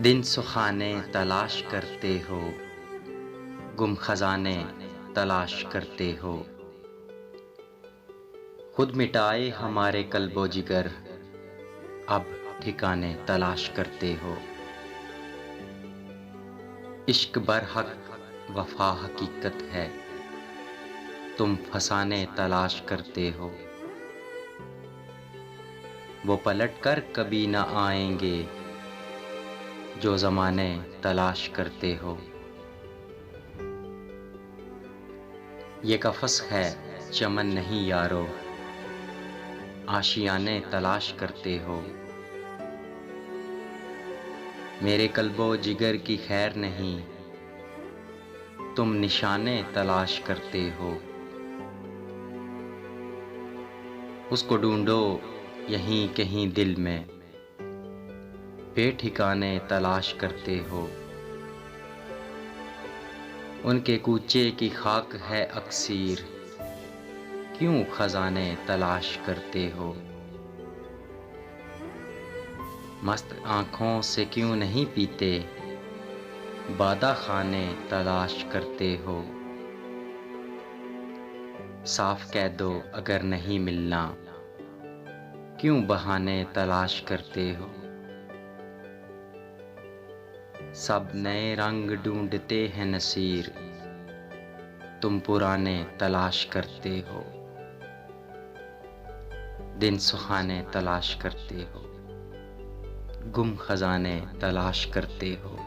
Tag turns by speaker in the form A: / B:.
A: दिन सुखाने तलाश करते हो, गुम खजाने तलाश करते हो। खुद मिटाए हमारे कल्बो जिगर, अब ठिकाने तलाश करते हो। इश्क बरहक वफा हकीकत है, तुम फसाने तलाश करते हो। वो पलट कर कभी न आएंगे, जो ज़माने तलाश करते हो। ये कफ़स है चमन नहीं यारो, आशियाने तलाश करते हो। मेरे कल्बो जिगर की खैर नहीं, तुम निशाने तलाश करते हो। उसको ढूंढो यहीं कहीं दिल में, बेठिकाने तलाश करते हो। उनके कूचे की खाक है अक्सीर, क्यों खजाने तलाश करते हो। मस्त आँखों से क्यों नहीं पीते, बादा खाने तलाश करते हो। साफ कह दो अगर नहीं मिलना, क्यों बहाने तलाश करते हो। सब नए रंग ढूंढते हैं नसीर, तुम पुराने तलाश करते हो। दिन सुहाने तलाश करते हो, गुम खजाने तलाश करते हो।